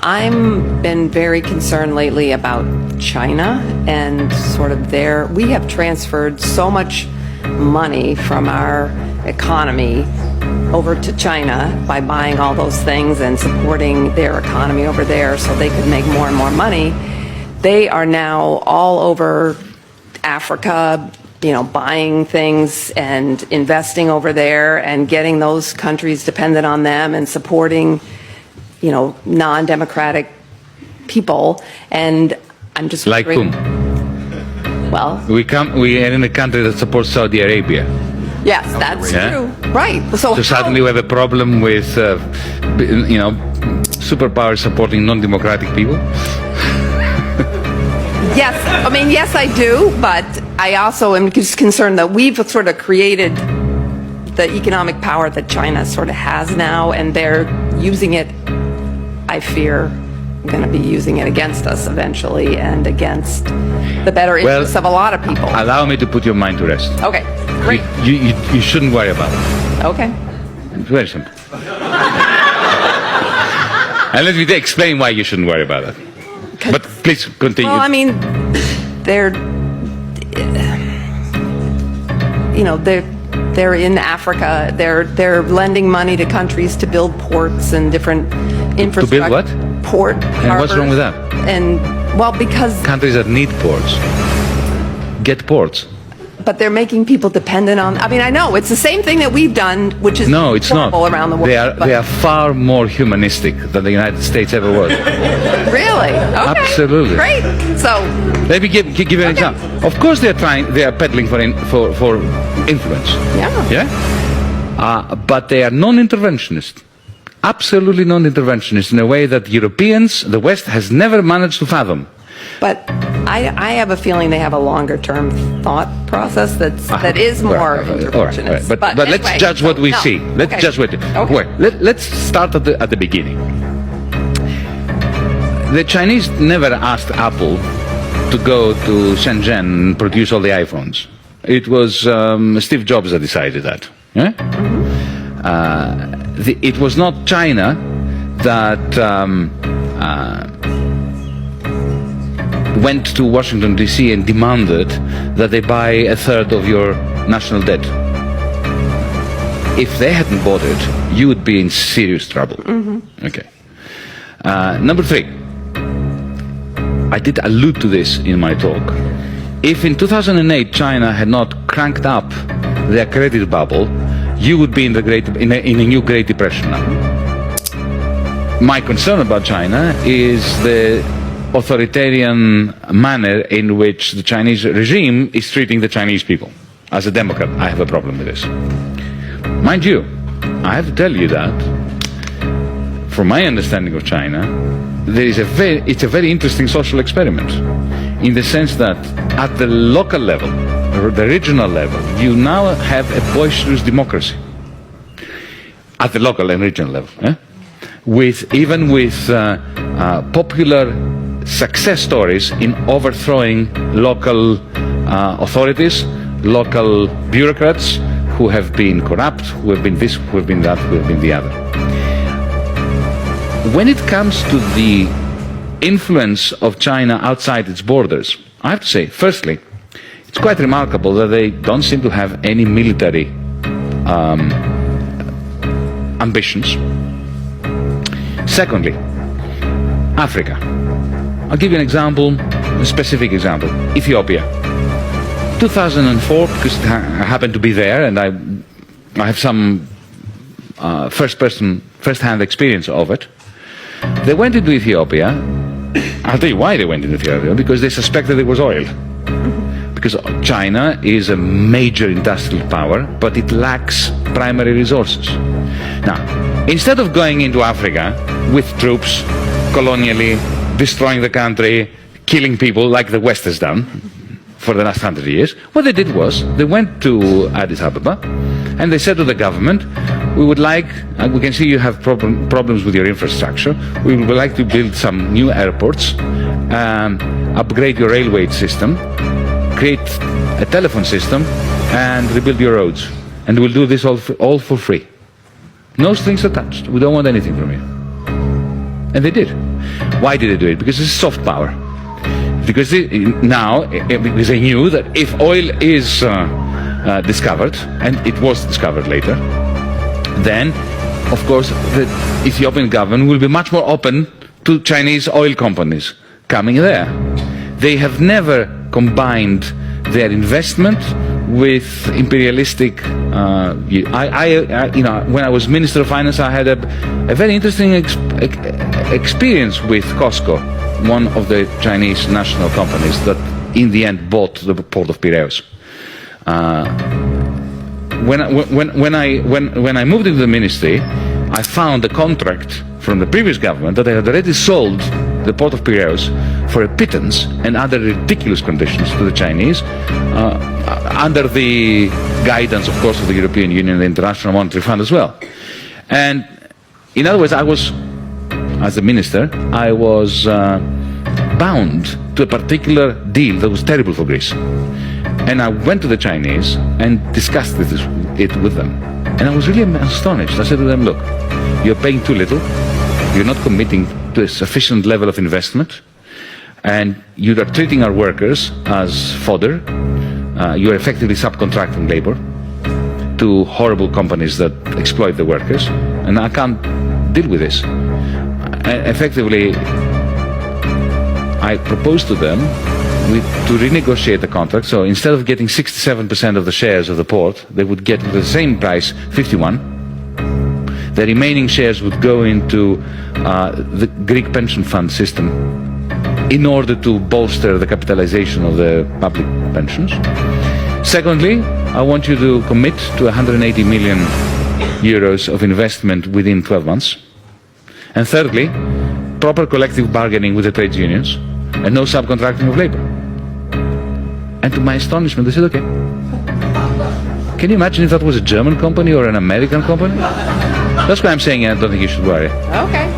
I'm been very concerned lately about China and sort of we have transferred so much money from our economy over to China by buying all those things and supporting their economy over there so they could make more and more money. They are now all over Africa, buying things and investing over there and getting those countries dependent on them and supporting non-democratic people, and I'm just like whom? Well, we are in a country that supports Saudi Arabia. Yes, that's true. Right. So suddenly we have a problem with, superpowers supporting non-democratic people. Yes, yes, I do, but I also am just concerned that we've sort of created the economic power that China sort of has now, and they're using it. I fear going to be using it against us eventually and against the better interests of a lot of people. Allow me to put your mind to rest. Okay, great. You shouldn't worry about it. Okay. It's very simple. And let me explain why you shouldn't worry about it. But please continue. Well, they're in Africa. They're lending money to countries to build ports and different infrastructure. To build what? Port. And what's wrong with that? And because countries that need ports get ports. But they're making people dependent on. I know it's the same thing that we've done, which is no, it's not. Around the world. They are far more humanistic than the United States ever was. Really? Okay. Absolutely. Great. So let me give you an example. Of course, they are peddling for influence. Yeah. Yeah. But they are non-interventionist. Absolutely non-interventionist in a way that Europeans, the West, has never managed to fathom. But I have a feeling they have a longer-term thought process that is more interventionist. All right. But anyway, let's judge what we see. Let's judge what. Okay. Let's start at the beginning. The Chinese never asked Apple to go to Shenzhen and produce all the iPhones. It was Steve Jobs that decided that. Yeah? It was not China that went to Washington, D.C. and demanded that they buy a third of your national debt. If they hadn't bought it, you would be in serious trouble. Okay. Number 3. I did allude to this in my talk. If in 2008 China had not cranked up their credit bubble, you would be in a new Great Depression now. My concern about China is the authoritarian manner in which the Chinese regime is treating the Chinese people. As a Democrat, I have a problem with this. Mind you, I have to tell you that, from my understanding of China, it's a very interesting social experiment, in the sense that at the local level, or the regional level, you now have a boisterous democracy. At the local and regional level. Even with popular success stories in overthrowing local authorities, local bureaucrats who have been corrupt, who have been this, who have been that, who have been the other. When it comes to the influence of China outside its borders, I have to say, firstly, it's quite remarkable that they don't seem to have any military ambitions. Secondly, Africa. I'll give you an example, a specific example. Ethiopia. 2004, because I happened to be there and I have some first-hand experience of it. They went into Ethiopia. I'll tell you why they went into Ethiopia, because they suspected it was oil. Because China is a major industrial power, but it lacks primary resources. Now, instead of going into Africa with troops, colonially, destroying the country, killing people like the West has done for the last 100 years, what they did was, they went to Addis Ababa and they said to the government, we would like, we can see you have problems with your infrastructure, we would like to build some new airports, upgrade your railway system, create a telephone system, and rebuild your roads. And we'll do this all for free. No strings attached. We don't want anything from you. And they did. Why did they do it? Because it's soft power. Because because they knew that if oil is discovered, and it was discovered later, then, of course, the Ethiopian government will be much more open to Chinese oil companies coming there. They have never combined their investment with imperialistic. When I was Minister of Finance, I had a very interesting experience with COSCO, one of the Chinese national companies that in the end bought the port of Piraeus. When I moved into the ministry, I found a contract from the previous government that they had already sold the port of Piraeus for a pittance and other ridiculous conditions to the Chinese, under the guidance, of course, of the European Union and the International Monetary Fund as well. And in other words, as a minister, I was bound to a particular deal that was terrible for Greece. And I went to the Chinese and discussed it with them. And I was really astonished. I said to them, look, you're paying too little, you're not committing to a sufficient level of investment, and you are treating our workers as fodder. You are effectively subcontracting labor to horrible companies that exploit the workers, and I can't deal with this. Effectively, I proposed to them to renegotiate the contract, so instead of getting 67% of the shares of the port, they would get at the same price 51%. The remaining shares would go into the Greek pension fund system in order to bolster the capitalization of the public pensions. Secondly, I want you to commit to 180 million euros of investment within 12 months. And thirdly, proper collective bargaining with the trade unions and no subcontracting of labor. And to my astonishment, they said, okay. Can you imagine if that was a German company or an American company? That's why I'm saying I don't think you should worry. Okay.